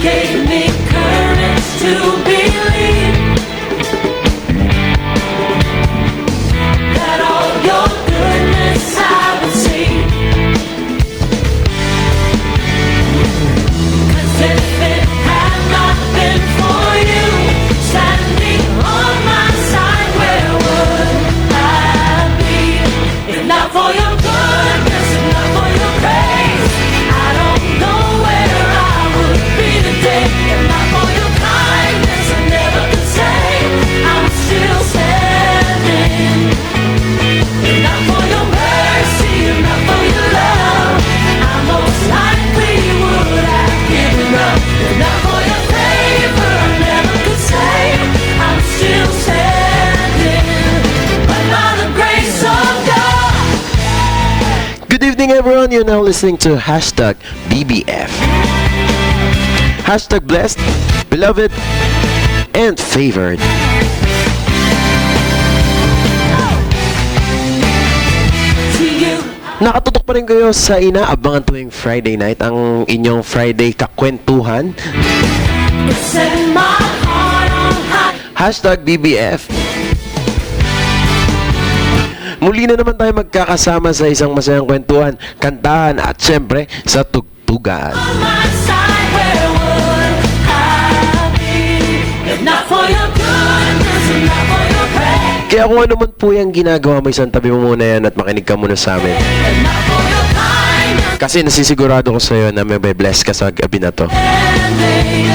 Gave me courage to believe that all your goodness I would see. 'Cause if it had not been for you standing on my side, where would I be? If not for your goodness, if not for your grace, I don't know where I would be today. If not for your kindness, I never could say I'm still standing. If not for your mercy, if not for your love, I most likely would have given up. If not for your favor, I never could say I'm still standing. But by the grace of God. Good evening, everyone. You're now listening to Hashtag BBF. Hashtag blessed, beloved, and favored. To you, Nakatutok pa rin kayo sa inaabangan tuwing Friday night, ang inyong Friday kakwentuhan. it set my heart on high. Hashtag BBF. Muli na naman tayo magkakasama sa isang masayang kwentuhan, kantahan at syempre sa tugtugan. On my side, where would I be? If not for your goodness, if not for your praise, Kaya kung ano man po yung ginagawa mo, isang tabi mo muna yan at makinig ka muna sa amin. if not for your kindness, Kasi nasisigurado ko sa'yo na may bless ka sa gabi na to. standing.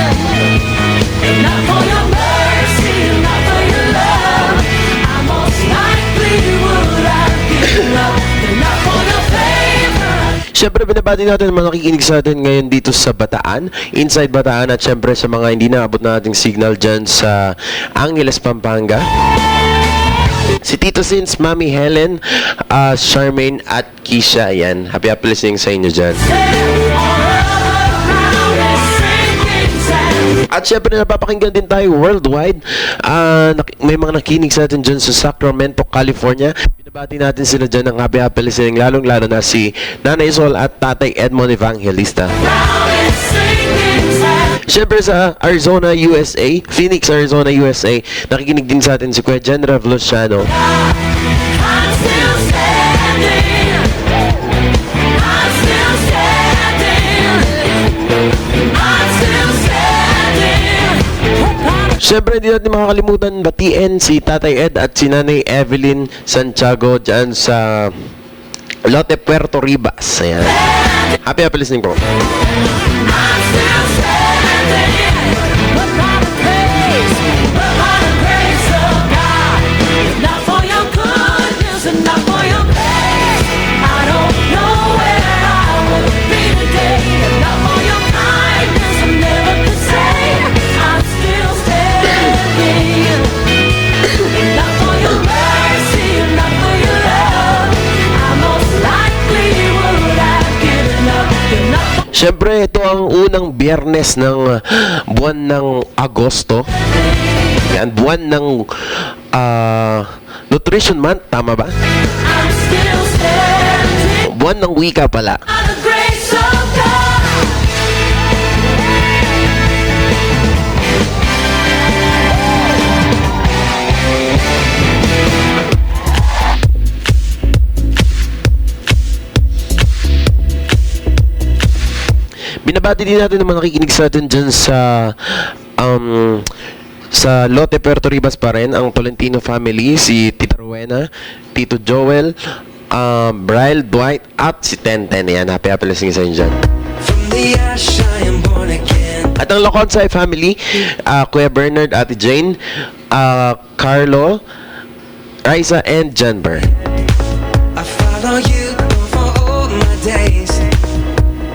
If not for your mercy, if not for your love, I most likely would have given up. If not for your favor, Siyempre, binabati natin mga nakikinig sa atin ngayon dito sa Bataan, Inside Bataan, at siyempre sa mga hindi naabot na ating signal dyan sa Angeles, Pampanga. Si Tito Sins, Mami Helen, Charmaine at Kisha. Ayan, happy listening sa inyo dyan. At syempre napapakinggan din tayo worldwide. May mga nakinig sa atin dyan sa Sacramento, California. Binabati natin sila dyan ng happy listening, lalong-lalo na si Nanay Sol at Tatay Edmond Evangelista. Siyempre sa Arizona, USA, Phoenix, Arizona, USA, nakikinig din sa atin si Kuya Jen Revoluciano. I'm still standing. I'm still standing. I'm still standing. Siyempre, hindi natin makakalimutan batiin si Tatay Ed at si Nanay Evelyn Santiago dyan sa Lote, Puerto Ribas. Ayan. Happy listening po. I'm still standing. But by the grace of God, if not for your goodness and not for your grace, I don't know where I would be today. If not for your kindness, I never could say I'm still standing. If not for your mercy, if not for your love, I most likely would have given up. If not for Siyempre, ito ang unang biyernes ng buwan ng Agosto. Yan, buwan ng Nutrition Month, tama ba? I'm still standing. Buwan ng wika pala. By the grace of God. Binabati din natin ang mga nakikinig sa atin dyan sa Lote, Puerto Ribas pa rin, ang Tolentino family, si Tita Rowena, Tito Joel, Brian, Dwight, at si Tenten. Yan, happy listening sa inyo dyan. From the ash I am born again. At ang Loconsay family, Kuya Bernard, Ate Jane, Carlo, Raisa, and Janber. I follow you for all my days.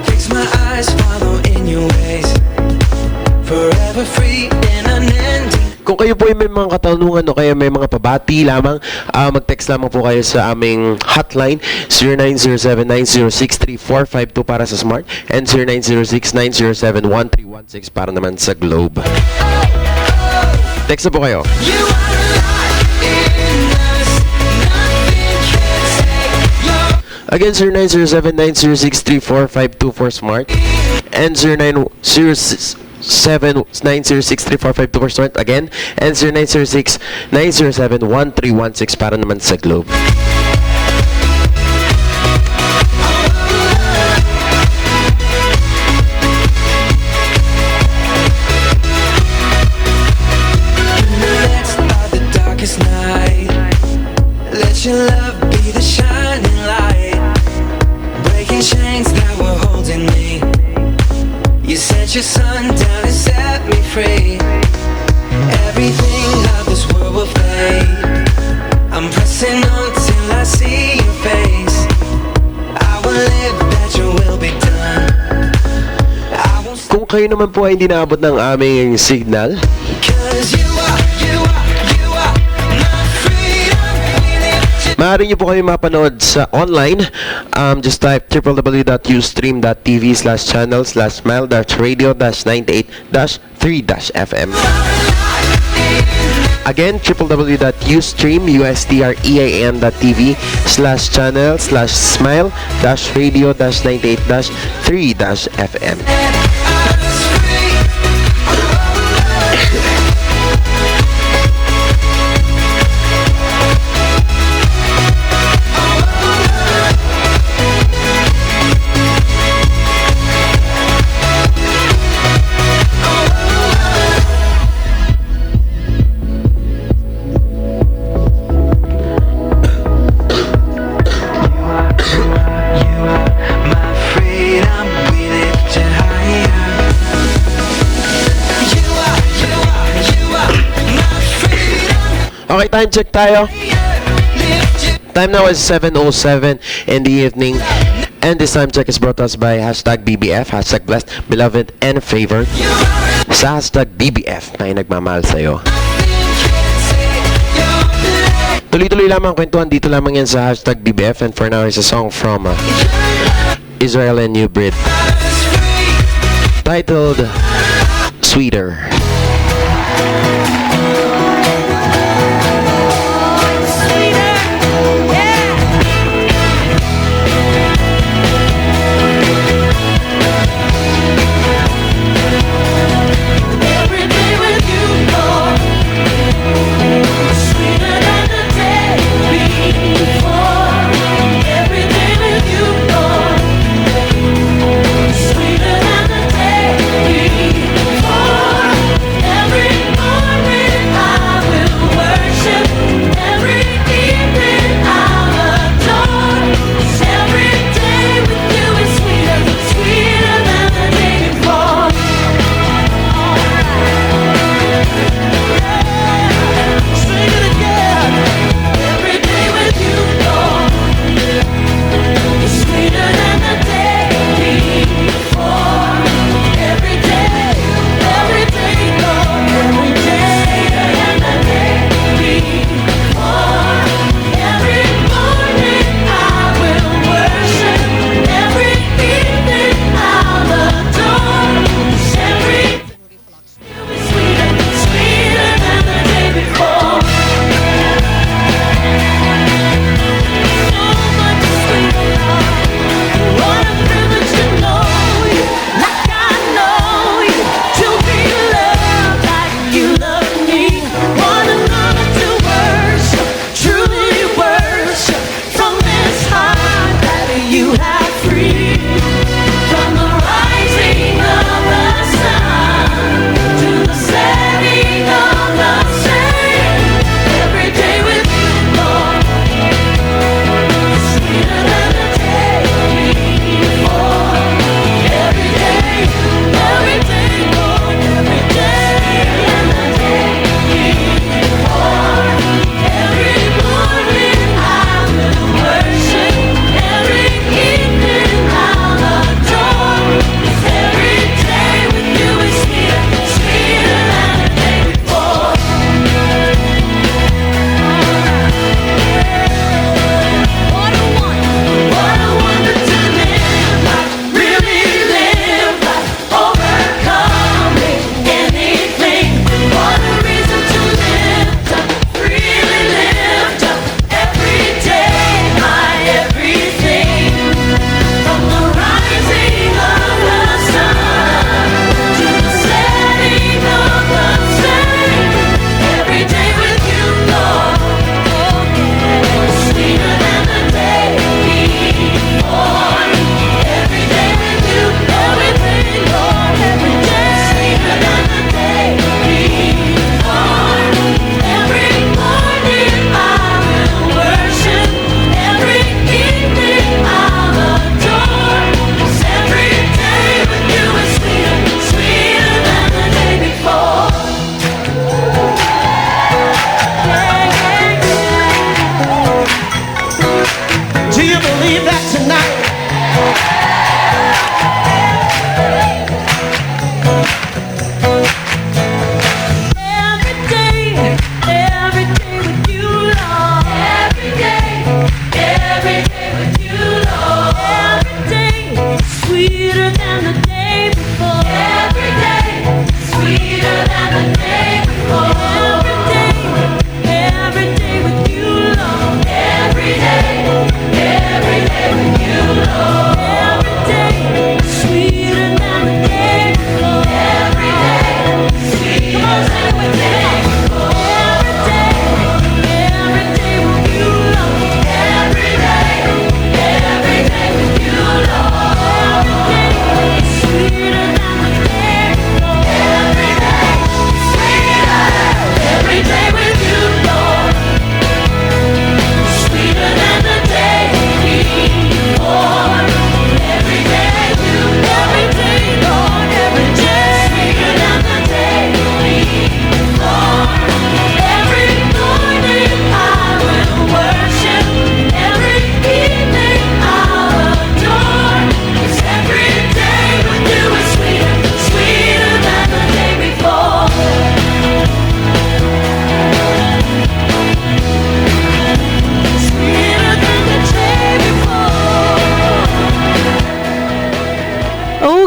Fix my eyes, follow in your ways. Forever free in unending. Kung kayo po ay may mga katanungan o kaya may mga pabati lamang, mag-text lamang po kayo sa aming hotline 0907-906-3452 para sa Smart and 0906-907-1316 para naman sa Globe. Text na po kayo. You are alive in us. Nothing can take your Again, 0907-906-3452 for Smart and 0906-906-3452 for Smart again and 0906-907-1316 para naman sa Globe. midst of the darkest night. Let your love be the shining light, breaking chains that were holding me. You sent your sun down and set me free. Everything of this world will fade. I'm pressing on till I see your face. I will live that your will be done. I won't stop. Kung kayo naman po ay hindi naabot ng aming signal, 'Cause you are my freedom. We live to maaari nyo po kami mapanood sa online. Just type www.ustream.tv/channels/smile-radio-98-3-FM. Again, www.ustream.tv/channel/smile-radio-98-3-FM. us free. My freedom, we lift you higher. You are my freedom. Okay, time check tayo. Lift you. Time now is 7:07 in the evening. And this time check is brought to us by #BBF, #blessed, beloved, and favored. You are Sa #BBF na nagmamahal sa'yo. nothing can take your place. Tuloy-tuloy lamang ang kwentuhan dito lamang yan sa #BBF. And for now is a song from Israel and New Breed Us free. titled Sweeter. Every day with you, Lord, sweeter than the day before. Every day with you, Lord, sweeter than the day before. Every morning.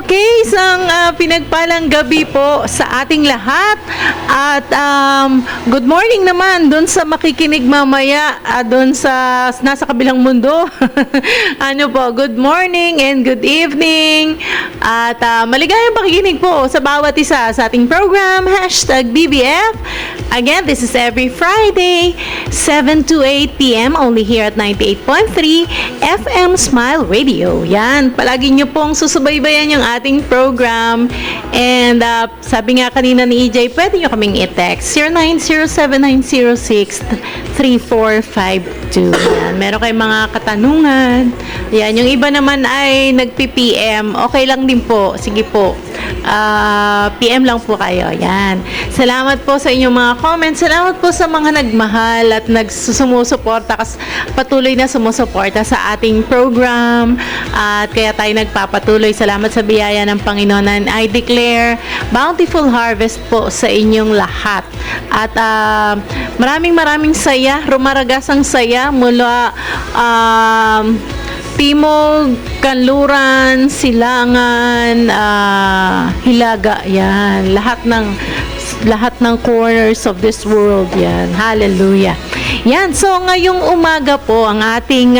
Okay, isang pinagpalang gabi po sa ating lahat. At good morning naman doon sa makikinig mamaya, doon sa nasa kabilang mundo. Ano po, good morning and good evening. At maligayang pakikinig po sa bawat isa sa ating program, #BBF. Again, this is every Friday, 7 to 8 p.m. only here at 98.3 FM Smile Radio. Yan, palagi nyo pong susubaybayan yung ating program. And sabi nga kanina ni EJ, pwede nyo kaming i-text 0907-906-3452. Yan, meron kayong mga katanungan. Yan, yung iba naman ay nagpi-PM. Okay lang din po. Sige po. PM lang po kayo. Yan. Salamat po sa inyong mga comments. Salamat po sa mga nagmahal at nagsusumusuporta, patuloy na sumusuporta sa ating program. At kaya tayo nagpapatuloy. Salamat sa biyaya ng Panginoon. And I declare bountiful harvest po sa inyong lahat. At maraming saya, rumaragasang saya mula Timog, Kanluran, Silangan, Hilaga, yan. Lahat ng corners of this world, yan. Hallelujah. Yan, so ngayong umaga po, ang ating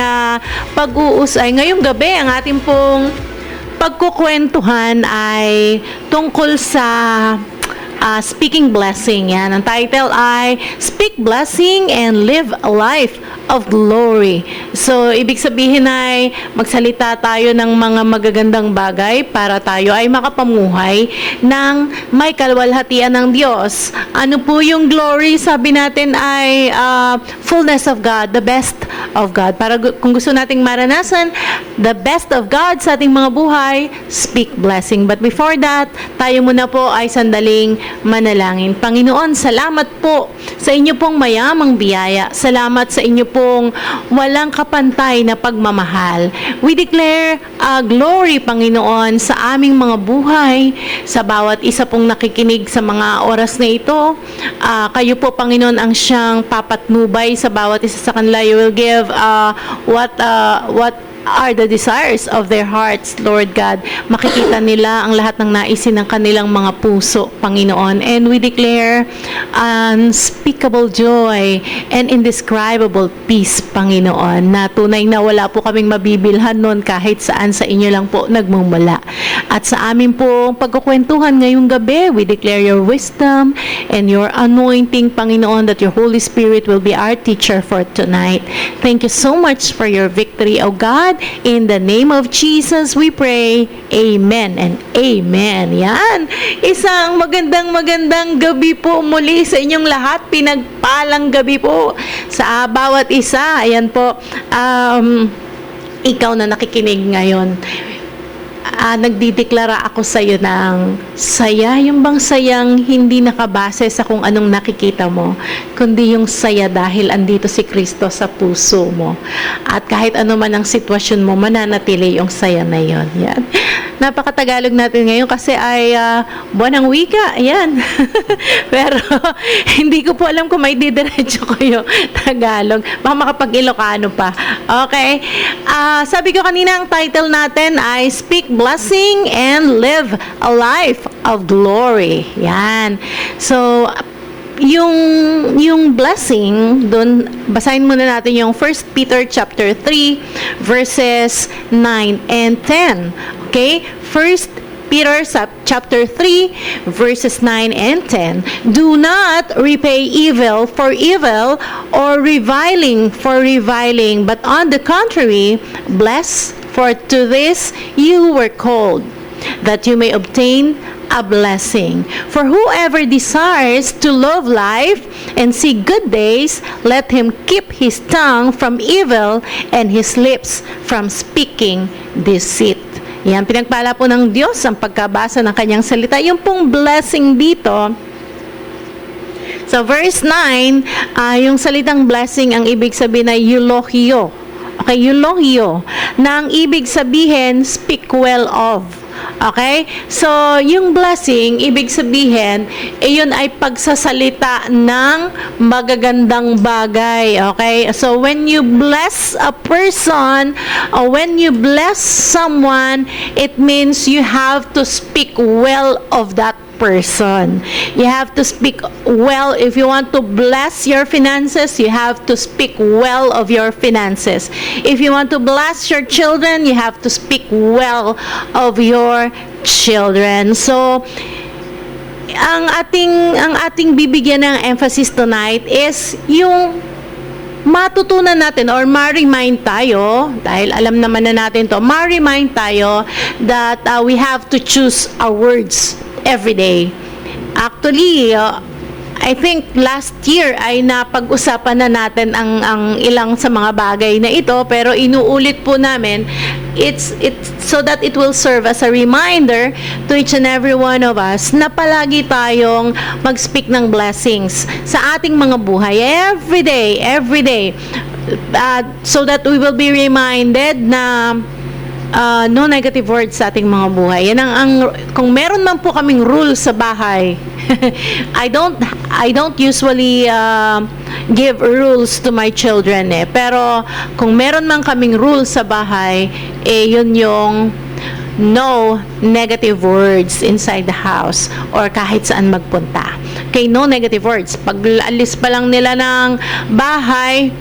ngayong gabi, ang ating pong pagkukwentuhan ay tungkol sa speaking blessing. Yan. Ang title ay Speak Blessing and Live a Life of Glory. So, ibig sabihin ay magsalita tayo ng mga magagandang bagay para tayo ay makapamuhay ng may kalwalhatian ng Diyos. Ano po yung glory? Sabi natin ay fullness of God, the best of God. Para kung gusto nating maranasan the best of God sa ating mga buhay, speak blessing. But before that, tayo muna po ay sandaling manalangin. Panginoon, salamat po sa inyo pong mayamang biyaya. Salamat sa inyo pong walang kapantay na pagmamahal. We declare glory, Panginoon, sa aming mga buhay, sa bawat isa pong nakikinig sa mga oras na ito. Kayo po, Panginoon, ang siyang papatnubay sa bawat isa sa kanila. You will give what are the desires of their hearts, Lord God. Makikita nila ang lahat ng naisin ng kanilang mga puso, Panginoon. And we declare unspeakable joy and indescribable peace, Panginoon, na tunay na wala po kaming mabibilhan nun kahit saan, sa inyo lang po nagmumula. At sa amin po pagkukwentuhan ngayong gabi, we declare your wisdom and your anointing, Panginoon, that your Holy Spirit will be our teacher for tonight. Thank you so much for your victory, O God. In the name of Jesus, we pray. Amen and amen. Yan. Isang magandang gabi po muli sa inyong lahat. Pinagpalang gabi po sa bawat isa. Ayan po. Ikaw na nakikinig ngayon. Nagdideklara ako sa iyo ng saya, yung bang sayang hindi nakabase sa kung anong nakikita mo, kundi yung saya dahil andito si Kristo sa puso mo. At kahit ano man ang sitwasyon mo, mananatili yung saya na yon. Yan. Napakatagalog natin ngayon kasi ay buwan ng wika. Yan. Pero hindi ko po alam kung may didiretso ko yung Tagalog. Baka makapag-Ilocano pa. Okay. Sabi ko kanina, ang title natin ay Speak Blessing and Live a Life of Glory. Yan. So, yung blessing, doon, basahin muna natin yung 1 Peter chapter 3, verses 9 and 10. Okay? 1 Peter chapter 3, verses 9 and 10. Do not repay evil for evil or reviling for reviling, but on the contrary, bless, for to this you were called, that you may obtain a blessing. For whoever desires to love life and see good days, let him keep his tongue from evil and his lips from speaking deceit. Yan, pinagpala po ng Diyos ang pagkabasa ng kanyang salita. Yung pong blessing dito, sa verse 9, yung salitang blessing, ang ibig sabihin ay eulogio. Okay, eulogio, na ang ibig sabihin, speak well of. Okay? So, yung blessing, ibig sabihin, yun ay pagsasalita ng magagandang bagay. Okay? So, when you bless a person, or when you bless someone, it means you have to speak well of that person. You have to speak well. If you want to bless your finances, you have to speak well of your finances. If you want to bless your children, you have to speak well of your children. So, ang ating bibigyan ng emphasis tonight is yung matutunan natin or ma-remind tayo, dahil alam naman na natin to, ma-remind tayo that we have to choose our words every day. Actually, I think last year ay napag-usapan na natin ang ilang sa mga bagay na ito, pero inuulit po namin it's so that it will serve as a reminder to each and every one of us na palagi tayong mag-speak ng blessings sa ating mga buhay every day, so that we will be reminded na no negative words sa ating mga buhay. Yan ang kung meron man po kaming rule sa bahay, I don't usually give rules to my children pero kung meron man kaming rule sa bahay, yun yung no negative words inside the house or kahit saan magpunta. Okay, no negative words. Pag alis pa lang nila ng bahay,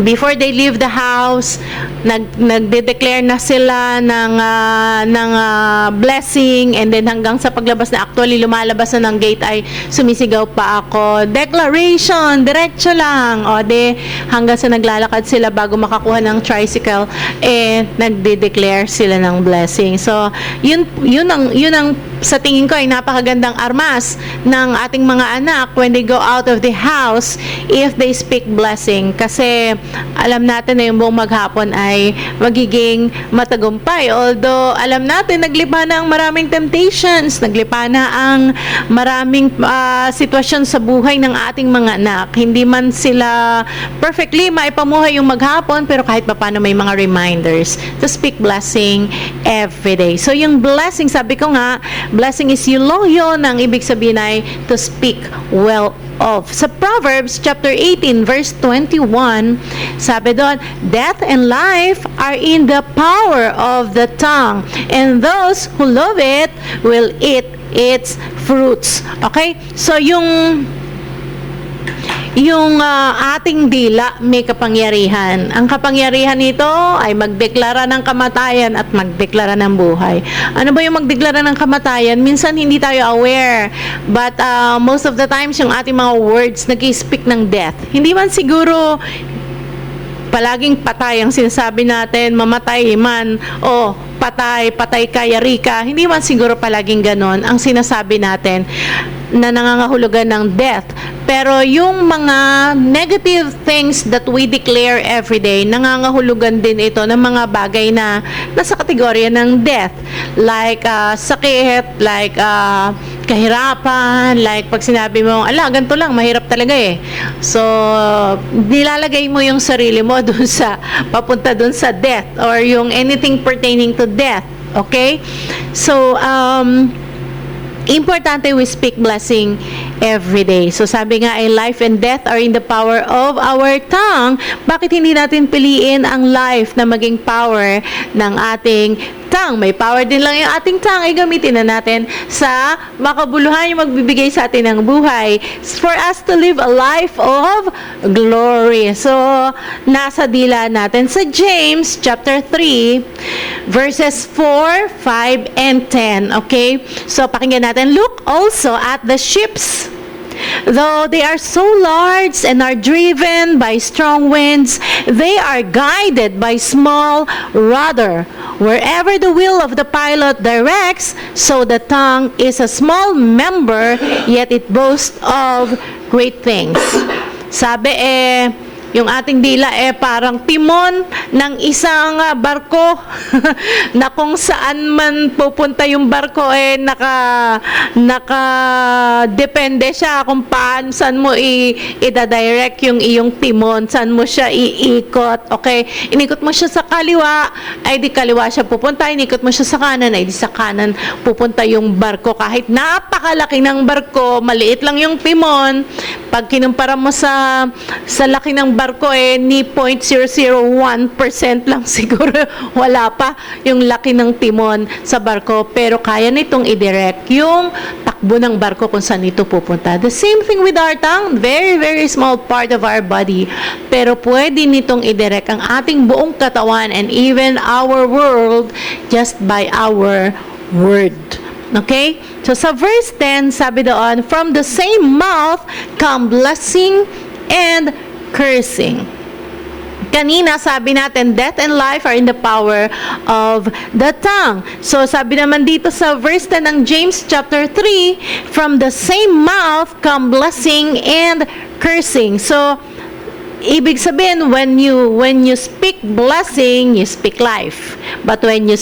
before they leave the house, nagde-declare na sila ng blessing, and then hanggang sa paglabas na, actually lumalabas na ng gate ay sumisigaw pa ako, declaration, diretso lang, o de hanggang sa naglalakad sila bago makakuha ng tricycle, nagde-declare sila ng blessing. So yun ang sa tingin ko ay napakagandang armas ng ating mga anak when they go out of the house, if they speak blessing, kasi alam natin na yung buong maghapon ay magiging matagumpay. Although alam natin naglipa na ang maraming temptations, naglipa na ang maraming sitwasyon sa buhay ng ating mga anak. Hindi man sila perfectly maipamuhay yung maghapon, pero kahit papaano may mga reminders to speak blessing every day. So yung blessing, sabi ko nga, blessing is eulogion, ang ibig sabihin ay to speak well of. Sa Proverbs chapter 18 verse 21, sabi doon, death and life are in the power of the tongue, and those who love it will eat its fruits. Okay? So yung ating dila may kapangyarihan. Ang kapangyarihan nito ay magdeklara ng kamatayan at magdeklara ng buhay. Ano ba yung magdeklara ng kamatayan? Minsan hindi tayo aware, but most of the times yung ating mga words nag-speak ng death. Hindi man siguro palaging patay ang sinasabi natin, mamatay man, o patay ka, yari ka. Hindi man siguro palaging ganon ang sinasabi natin na nangangahulugan ng death. Pero yung mga negative things that we declare every day, nangangahulugan din ito ng mga bagay na nasa kategorya ng death. Like sakit, like kahirapan, like pag sinabi mo, ganito lang, mahirap talaga eh. So, nilalagay mo yung sarili mo dun sa, papunta dun sa death, or yung anything pertaining to death. Okay? So, importante we speak blessing every day. So sabi nga ay life and death are in the power of our tongue. Bakit hindi natin piliin ang life na maging power ng ating tongue? May power din lang yung ating tongue, ay gamitin na natin sa makabuluhan yung magbibigay sa atin ng buhay, for us to live a life of glory. So nasa dila natin sa James chapter 3 verses 4, 5, and 10. Okay? So pakinggan natin. Look also at the ships. Though they are so large and are driven by strong winds, they are guided by small rudder. Wherever the will of the pilot directs, so the tongue is a small member, yet it boasts of great things. Sabi Yung ating dila parang timon ng isang barko na kung saan man pupunta yung barko depende siya kung saan mo i-direct yung iyong timon, saan mo siya iikot. Okay? Inikot mo siya sa kaliwa, ay di kaliwa siya pupunta. Inikot mo siya sa kanan, ay di sa kanan pupunta yung barko. Kahit napakalaki ng barko, maliit lang yung timon, pag kinumpara mo sa laki ng barko ni 0.001% lang siguro, wala pa yung laki ng timon sa barko, pero kaya nitong i-direct yung takbo ng barko kung saan ito pupunta. The same thing with our tongue, very very small part of our body, pero pwede nitong i-direct ang ating buong katawan and even our world just by our word. Okay? So sa verse 10, sabi doon, from the same mouth come blessing and cursing. Kanina sabi natin, death and life are in the power of the tongue. So sabi naman dito sa verse 10 ng James chapter 3, from the same mouth come blessing and cursing. So ibig sabihin, when you speak blessing, you speak life. But when you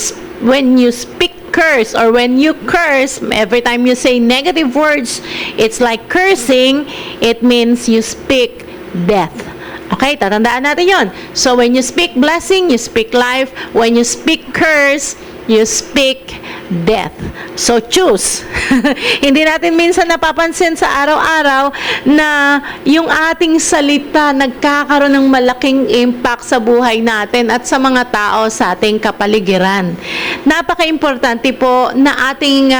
speak curse, or when you curse, every time you say negative words, it's like cursing, it means you speak death. Okay, tatandaan natin yon. So when you speak blessing, you speak life. When you speak curse, you speak death. So choose. Hindi natin minsan napapansin sa araw-araw na yung ating salita nagkakaroon ng malaking impact sa buhay natin at sa mga tao sa ating kapaligiran. Napaka-importante po na ating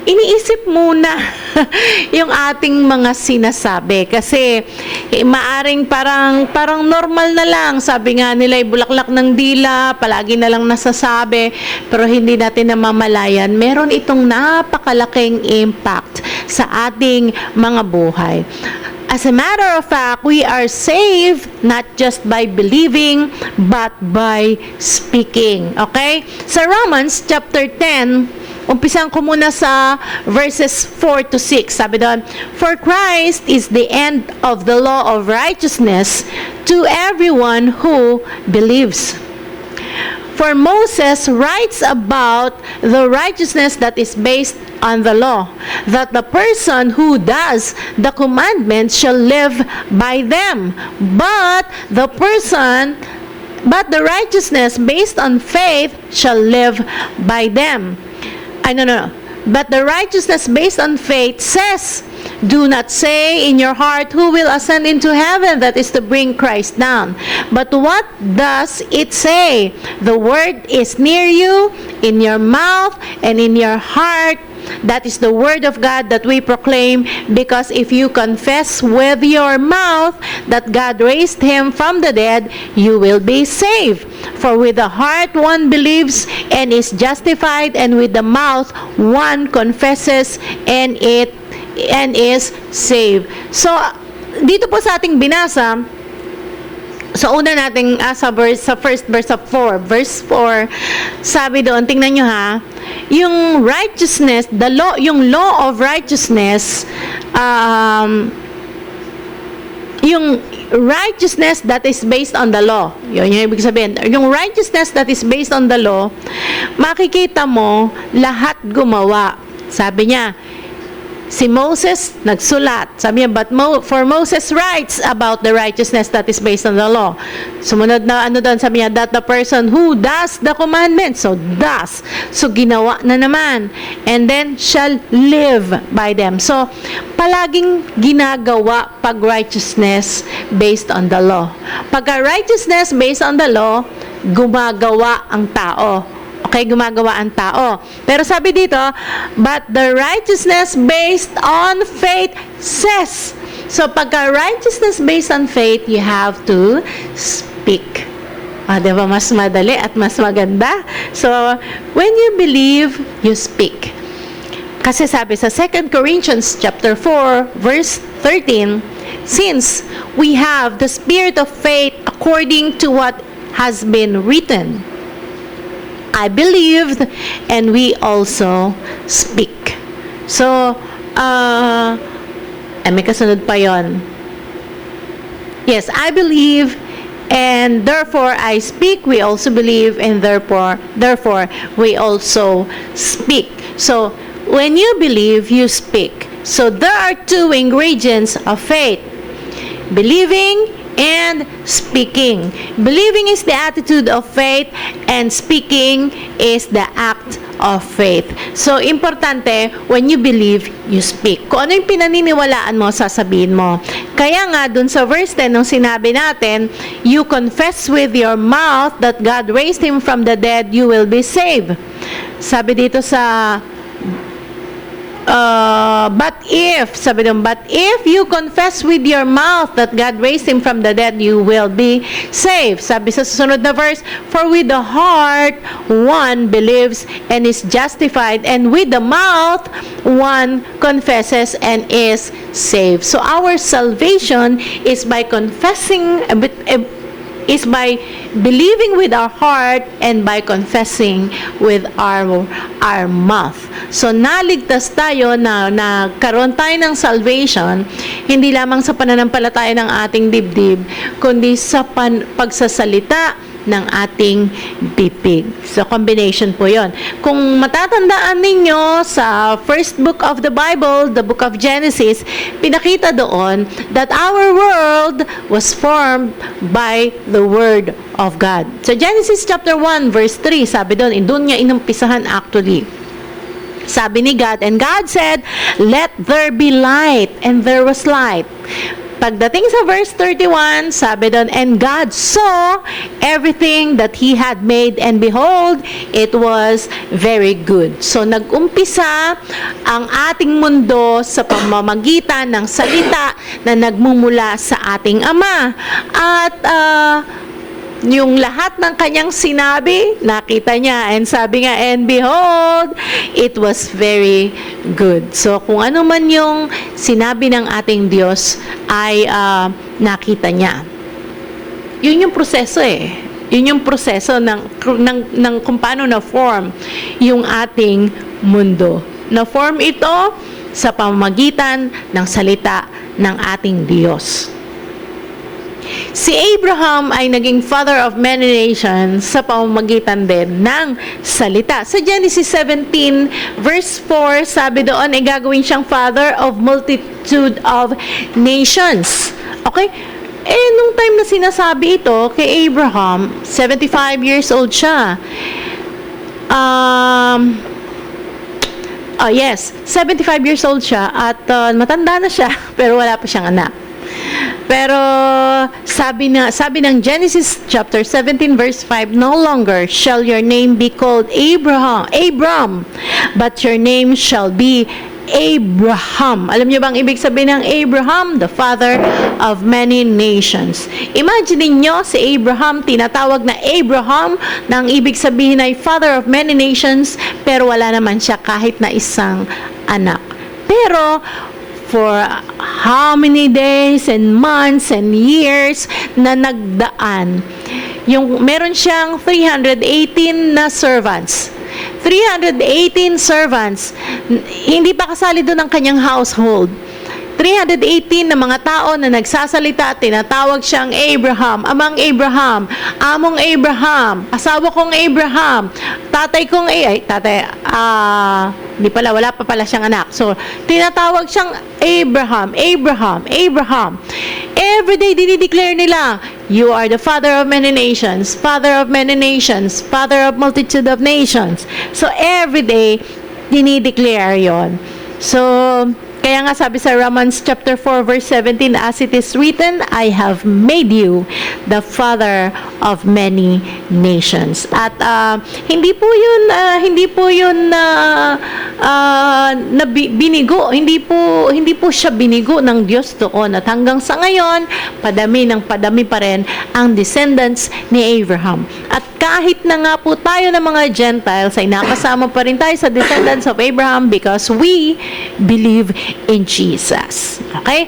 iniisip muna yung ating mga sinasabi, kasi maaring parang normal na lang, sabi nga nila bulaklak ng dila, palagi na lang nasasabi, pero hindi natin namamalayan meron itong napakalaking impact sa ating mga buhay. As a matter of fact, we are saved not just by believing but by speaking. Okay? Sa Romans chapter 10, umpisan ko muna sa verses 4 to 6. Sabi doon, for Christ is the end of the law of righteousness to everyone who believes. For Moses writes about the righteousness that is based on the law, that the person who does the commandments shall live by them. But the righteousness based on faith shall live by them. No. But the righteousness based on faith says, do not say in your heart, who will ascend into heaven? That is to bring Christ down. But what does it say? The word is near you, in your mouth and in your heart. That is the word of God that we proclaim, because if you confess with your mouth that God raised him from the dead, you will be saved. For with the heart one believes and is justified, and with the mouth one confesses and is saved. So dito po sa ating binasa, so una nating sa first verse of 4, verse 4, sabi doon, tingnan nyo ha, yung righteousness, yung law of righteousness, yung righteousness that is based on the law, yun yung ibig sabihin, yung righteousness that is based on the law, makikita mo lahat gumawa. Sabi niya, si Moses nagsulat. Sabi niya, for Moses writes about the righteousness that is based on the law. Sumunod na doon, sabi niya, that the person who does the commandments, so does, so ginawa na naman, and then shall live by them. So, palaging ginagawa pag righteousness based on the law. Pagka righteousness based on the law, gumagawa ang tao. Okay, gumagawa ang tao. Pero sabi dito, but the righteousness based on faith says. So, pagka righteousness based on faith, you have to speak. Diba? Mas madali at mas maganda. So, when you believe, you speak. Kasi sabi sa 2 Corinthians chapter 4, verse 13, since we have the spirit of faith according to what has been written, I believed, and we also speak. So, may kasunod pa yon. Yes, I believe and therefore I speak. We also believe and therefore we also speak. So when you believe, you speak. So there are two ingredients of faith: believing and speaking. Believing is the attitude of faith and speaking is the act of faith. So, importante, when you believe, you speak. Kung ano yung pinaniniwalaan mo, sasabihin mo. Kaya nga, dun sa verse 10, nung sinabi natin, you confess with your mouth that God raised Him from the dead, you will be saved. Sabi dito sa but if you confess with your mouth that God raised Him from the dead, you will be saved. Sabi sa susunod na verse, for with the heart one believes and is justified, and with the mouth one confesses and is saved. So our salvation is by confessing, is by believing with our heart and by confessing with our mouth. So, naligtas tayo na nagkaroon tayo ng salvation, hindi lamang sa pananampalataya ng ating dibdib, kundi sa pagsasalita ng ating bibig. So, combination po yon. Kung matatandaan ninyo sa first book of the Bible, the book of Genesis, pinakita doon that our world was formed by the Word of God. So, Genesis chapter 1, verse 3, sabi doon, doon niya inumpisahan actually. Sabi ni God, and God said, let there be light, and there was light. Pagdating sa verse 31, sabi doon, and God saw everything that He had made, and behold, it was very good. So, nag-umpisa ang ating mundo sa pamamagitan ng salita na nagmumula sa ating Ama. At, yung lahat ng kanyang sinabi, nakita niya, and sabi nga, and behold, it was very good. So, kung ano man yung sinabi ng ating Diyos, ay nakita niya. Yun yung proseso Yun yung proseso ng kung paano na-form yung ating mundo. Na-form ito sa pamamagitan ng salita ng ating Diyos. Si Abraham ay naging father of many nations sa pamamagitan din ng salita. Sa Genesis 17 verse 4, sabi doon ay gagawin siyang father of multitude of nations. Okay? Nung time na sinasabi ito kay Abraham, 75 years old siya. Yes, 75 years old siya at matanda na siya pero wala pa siyang anak. Pero sabi ng Genesis chapter 17 verse 5, no longer shall your name be called Abram, but your name shall be Abraham. Alam niyo bang ibig sabihin ng Abraham? The father of many nations. Imagine niyo si Abraham, tinatawag na Abraham, na ang ibig sabihin ay father of many nations, pero wala naman siya kahit na isang anak. Pero for how many days and months and years na nagdaan, meron siyang 318 na servants. 318 servants. Hindi pa kasali doon ang kanyang household. 318 na mga tao na nagsasalita, tinatawag siyang Abraham, amang Abraham, among Abraham, asawa kong Abraham, tatay kong wala pa pala siyang anak. So, tinatawag siyang Abraham, Abraham, Abraham. Every day, dinideclare nila, you are the father of many nations, father of many nations, father of multitude of nations. So, every day, dinideclare yon. So, kaya nga sabi sa Romans chapter 4 verse 17, as it is written, I have made you the father of many nations. At hindi po yun binigo, hindi po siya binigo ng Diyos doon. At hanggang sa ngayon, padami pa rin ang descendants ni Abraham. At kahit na nga po tayo ng mga Gentiles, ay nakasama pa rin tayo sa descendants of Abraham because we believe in Jesus. Okay?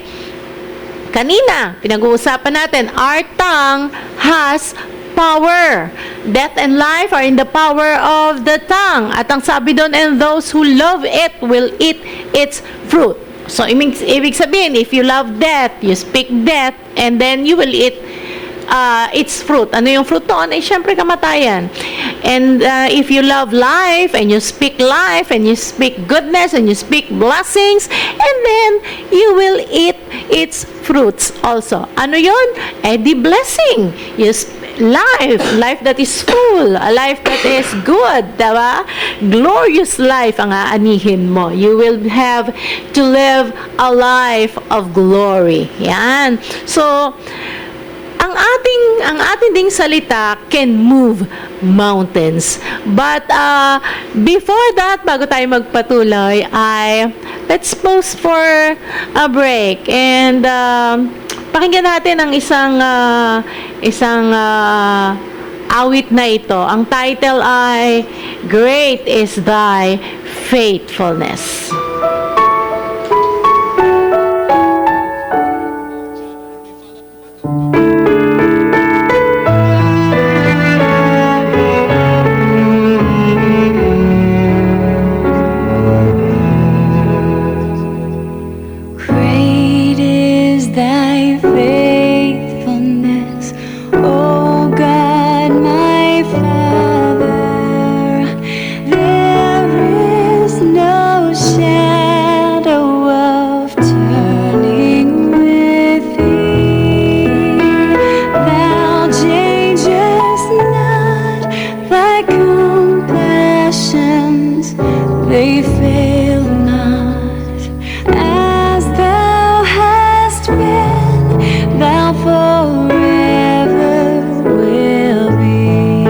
Kanina, pinag-uusapan natin, our tongue has power. Death and life are in the power of the tongue. At ang sabi doon, and those who love it will eat its fruit. So, ibig sabihin, if you love death, you speak death, and then you will eat its fruit. Ano yung fruit doon? Ay, syempre, kamatayan. And if you love life, and you speak life, and you speak goodness, and you speak blessings, and then you will eat its fruits also. Ano yun? Eh, the blessing. Life that is full, a life that is good, diba? Glorious life ang aanihin mo. You will have to live a life of glory. Yan. So, ang ating ding salita can move mountains. But before that, bago tayo magpatuloy, let's pause for a break and pakinggan natin ang isang awit na ito. Ang title ay Great is Thy Faithfulness. Great is thy faithfulness, O God, my Father. There is no shadow of turning with thee. Thou changest not, thy compassions, they fail not. As thou hast been, thou forever will be.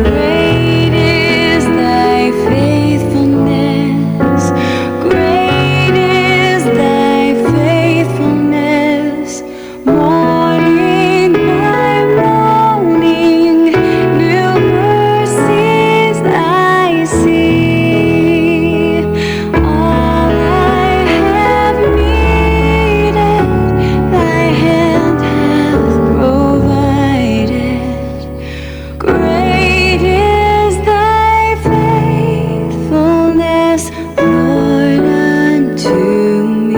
Great is thy faithfulness, great is thy faithfulness. Morning by morning, new mercies I see. All I have needed, thy hand hath provided. Great is thy faithfulness, Lord, unto me.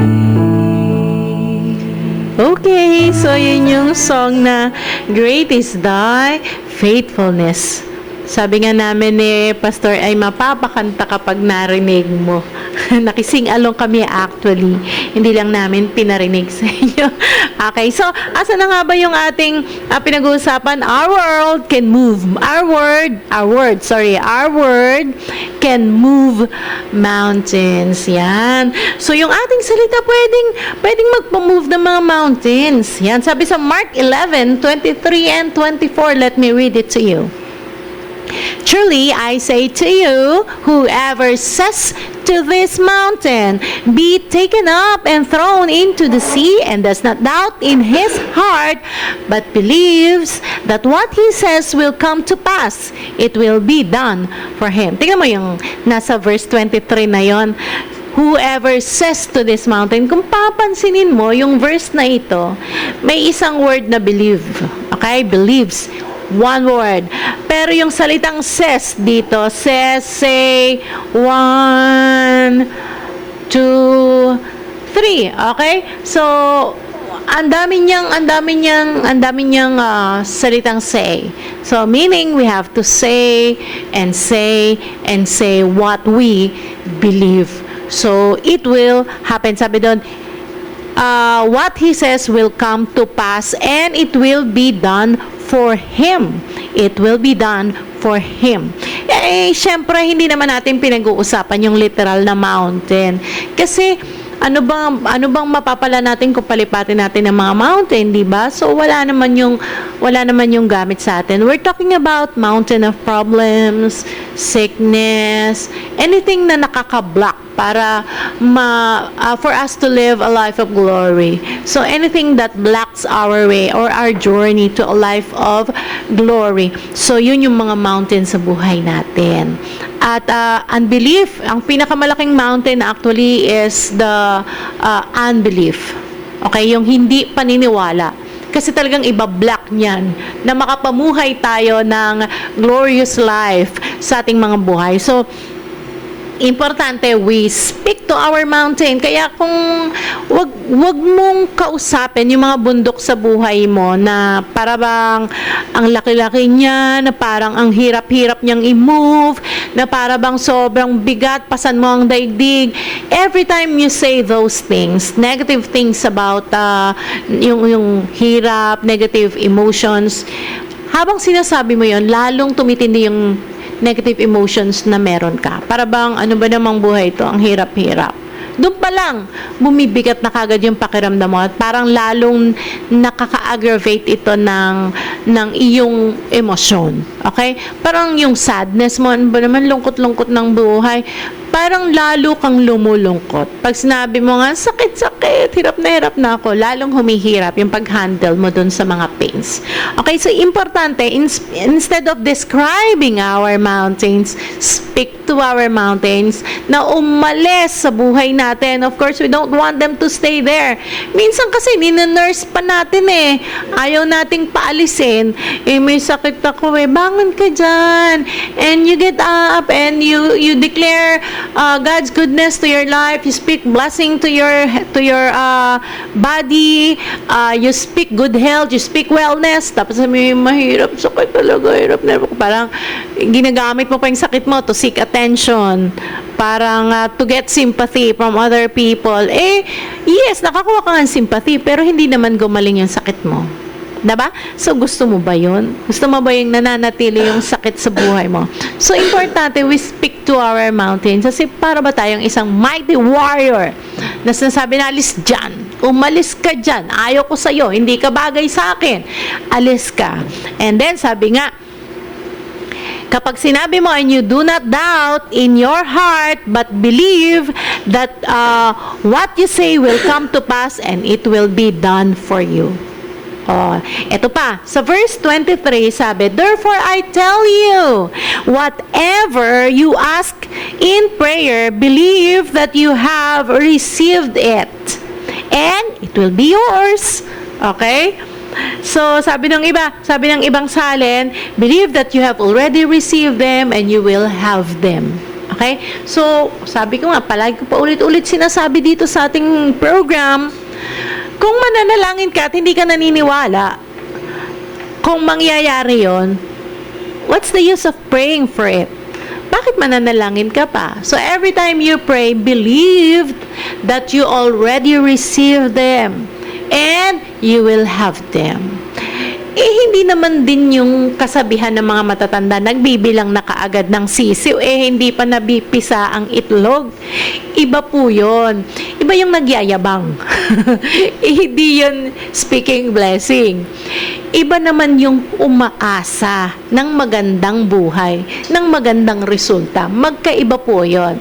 Okay, so yun yung song na Great is Thy Faithfulness. Sabi nga namin ni Pastor ay mapapakanta kapag narinig mo. Nakising along kami actually. Hindi lang namin pinarinig sa inyo. Okay, so asa na nga ba yung ating pinag-uusapan? Our world can move. Our word can move mountains. Yan. So yung ating salita pwedeng magpa-move ng mga mountains. Yan. Sabi sa Mark 11:23 and 24, let me read it to you. Truly, I say to you, whoever says to this mountain, be taken up and thrown into the sea, and does not doubt in his heart, but believes that what he says will come to pass, it will be done for him. Tingnan mo yung nasa verse 23 na yon. Whoever says to this mountain, kung papansinin mo, yung verse na ito, may isang word na believe. Okay? Believes. One word. Pero yung salitang says dito, says, say, 1, 2, 3. Okay? So, ang dami niyang salitang say. So, meaning we have to say and say and say what we believe. So, it will happen. Sabi doon, what he says will come to pass and it will be done for him. It will be done for him. Eh, syempre, hindi naman natin pinag-uusapan yung literal na mountain. Kasi, ano bang mapapala natin kung palipatin natin ng mga mountain, di ba? So, wala naman yung gamit sa atin. We're talking about mountain of problems, sickness, anything na nakaka-block para for us to live a life of glory. So, anything that blocks our way or our journey to a life of glory. So, yun yung mga mountain sa buhay natin. At unbelief, ang pinakamalaking mountain actually is the unbelief. Okay, yung hindi paniniwala. Kasi talagang iba-block niyan na makapamuhay tayo ng glorious life sa ating mga buhay. So, importante, we speak to our mountain. Kaya kung wag mong kausapin yung mga bundok sa buhay mo na para bang ang laki-laki niya, na parang ang hirap-hirap niyang i-move, na para bang sobrang bigat, pasan mo ang daigdig. Every time you say those things, negative things about yung hirap, negative emotions, habang sinasabi mo yon, lalong tumitindi yung negative emotions na meron ka. Para bang, ano ba namang buhay ito? Ang hirap-hirap. Doon pa lang, bumibigat na kagad yung pakiramdam mo at parang lalong nakaka-aggravate ito ng iyong emosyon. Okay? Parang yung sadness mo, ano ba naman, lungkot-lungkot ng buhay, parang lalo kang lumulungkot. Pag sinabi mo nga, sakit-sakit, hirap na ako, lalong humihirap yung pag-handle mo dun sa mga pains. Okay, so importante, instead of describing our mountains, speak to our mountains na umalis sa buhay natin. Of course, we don't want them to stay there. Minsan kasi, ninunurse pa natin eh. Ayaw nating paalisin. Eh, may sakit ako eh. Bangon ka dyan. And you get up and you declare God's goodness to your life. You speak blessing to your body. You speak good health. You speak wellness. Tapos may mahirap, sakit talaga, hirap na. Parang ginagamit mo pa yung sakit mo to seek attention. Parang to get sympathy from other people. Eh, yes, nakakuha ka ng sympathy, pero hindi naman gumaling yung sakit mo. Diba? So, gusto mo ba yun? Gusto mo ba yung nananatili yung sakit sa buhay mo? So, importante, we speak to our mountains. Kasi para ba tayong isang mighty warrior na sinasabi na, alis dyan. Umalis ka dyan. Ayaw ko sa'yo. Hindi ka bagay sa akin. Alis ka. And then, sabi nga, kapag sinabi mo, and you do not doubt in your heart, but believe that what you say will come to pass and it will be done for you. Oh, ito pa. Sa verse 23, sabi, therefore I tell you, whatever you ask in prayer, believe that you have received it, and it will be yours. Okay? So, sabi ng ibang salin, believe that you have already received them and you will have them. Okay? So, sabi ko nga, palagi ko pa ulit-ulit sinasabi dito sa ating program, kung mananalangin ka at hindi ka naniniwala, kung mangyayari yon, what's the use of praying for it? Bakit mananalangin ka pa? So, every time you pray, believe that you already received them and you will have them. Eh, hindi naman din yung kasabihan ng mga matatanda, nagbibilang na kaagad ng sisiw, eh, hindi pa nabipisa ang itlog. Iba po yun. Iba yung nagyayabang. Eh, hindi yun speaking blessing. Iba naman yung umaasa ng magandang buhay, ng magandang resulta. Magkaiba po yun.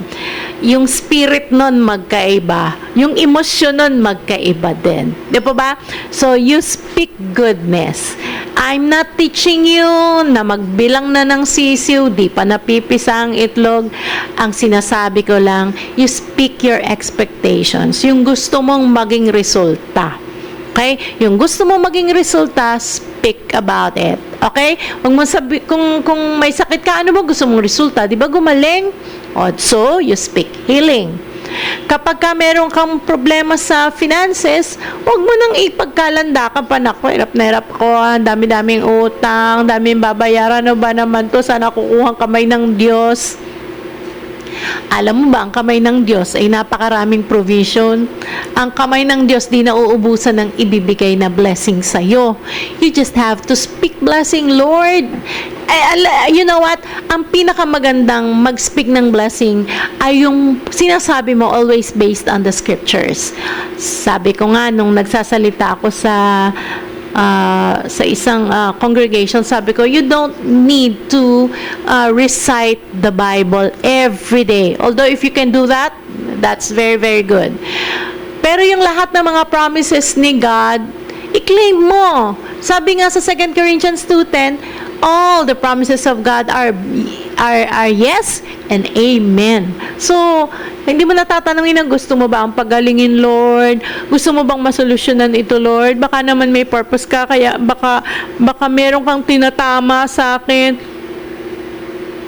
Yung spirit nun magkaiba. Yung emosyon nun magkaiba din. Di po ba? So, you speak goodness. I'm not teaching you na magbilang na ng sisiw, di pa napipisa ang itlog. Ang sinasabi ko lang, you speak your expectations. Yung gusto mong maging resulta. Okay? Yung gusto mong maging resulta, speak about it. Okay? Huwag mo sabi, kung may sakit ka, ano ba gusto mong resulta? Di ba gumaling? So, you speak healing. Kapag ka meron kang problema sa finances, huwag mo nang ipagkalandakan pa, naku, hirap na hirap ko, ang dami-daming utang, daming babayaran, ano ba naman to, sana kukuhang kamay ng Diyos. Alam mo ba, ang kamay ng Diyos ay napakaraming provision. Ang kamay ng Diyos di nauubusan ng ibibigay na blessing sa'yo. You just have to speak blessing, Lord. You know what? Ang pinakamagandang mag-speak ng blessing ay yung sinasabi mo always based on the scriptures. Sabi ko nga, nung nagsasalita ako sa isang congregation, sabi ko, you don't need to recite the Bible every day. Although if you can do that, that's very, very good. Pero yung lahat ng mga promises ni God, i-claim mo. Sabi nga sa 2 Corinthians 2:10, all the promises of God are yes and amen. So, hindi mo natatanungin na gusto mo ba ang pagalingin, Lord? Gusto mo bang masolusyonan ito, Lord? Baka naman may purpose ka, kaya baka meron kang tinatama sa akin.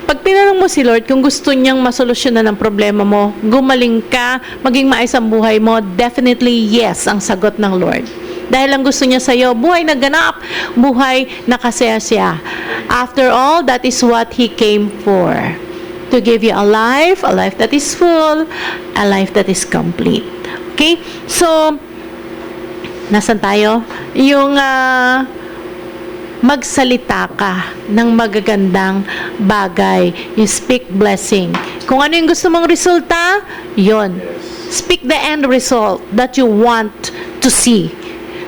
Pag tinanong mo mo si Lord, kung gusto niyang masolusyonan ang problema mo, gumaling ka, maging maayos ang buhay mo, definitely yes ang sagot ng Lord. Dahil ang gusto niya sa'yo, buhay na ganap, buhay na kasaya-saya. After all, that is what He came for. To give you a life that is full, a life that is complete. Okay? So, nasan tayo? Yung magsalita ka ng magagandang bagay. You speak blessing. Kung ano yung gusto mong resulta, yon. Speak the end result that you want to see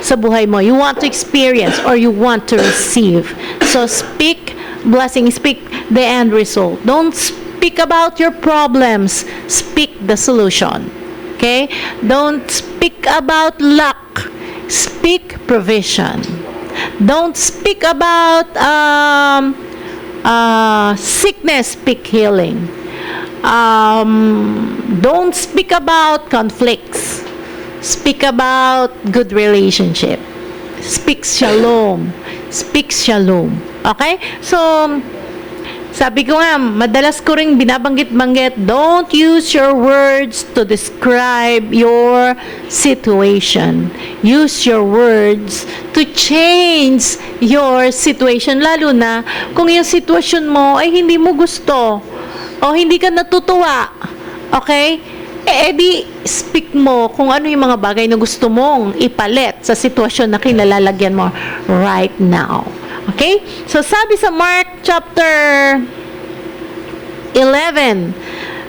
sa buhay mo. You want to experience or you want to receive. So, speak blessing. Speak the end result. Don't speak about your problems. Speak the solution. Okay? Don't speak about luck. Speak provision. Don't speak about sickness, speak healing. Don't speak about conflicts. Speak about good relationship. Speak shalom. Speak shalom. Okay? So, sabi ko nga, madalas ko ring binabanggit-banggit, don't use your words to describe your situation. Use your words to change your situation. Lalo na kung yung sitwasyon mo ay hindi mo gusto o hindi ka natutuwa. Okay? Di speak mo kung ano yung mga bagay na gusto mong ipalit sa sitwasyon na kinalalagyan mo right now. Okay? So, sabi sa Mark chapter 11,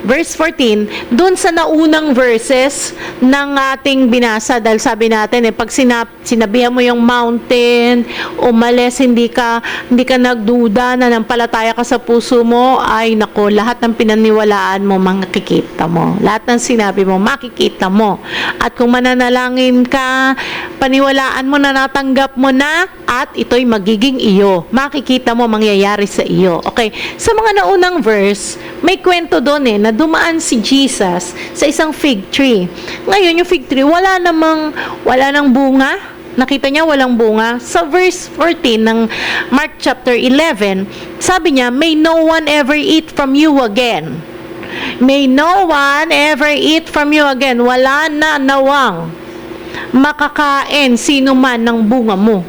verse 14, dun sa naunang verses ng ating binasa, dahil sabi natin, pag sinabihan mo yung mountain, umalis, hindi ka nagduda, nanampalataya ka sa puso mo, ay nako, lahat ng pinaniwalaan mo, makikita mo. Lahat ng sinabi mo, makikita mo. At kung mananalangin ka, paniwalaan mo na natanggap mo na, at ito'y magiging iyo. Makikita mo, mangyayari sa iyo. Okay, sa mga naunang verse, may kwento doon na dumaan si Jesus sa isang fig tree. Ngayon, yung fig tree, wala nang bunga. Nakita niya, walang bunga. Sa verse 14 ng Mark chapter 11, sabi niya, may no one ever eat from you again. May no one ever eat from you again. Wala na nawang makakain sino man ng bunga mo.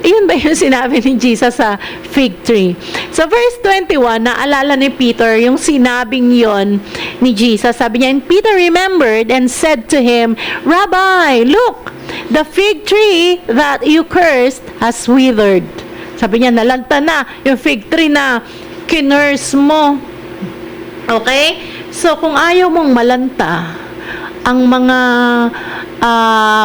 Iyon ba yung sinabi ni Jesus sa fig tree? Sa verse 21, naalala ni Peter yung sinabing yon ni Jesus. Sabi niya, and Peter remembered and said to him, Rabbi, look, the fig tree that you cursed has withered. Sabi niya, nalanta na yung fig tree na kinurse mo. Okay? So, kung ayaw mong malanta ang mga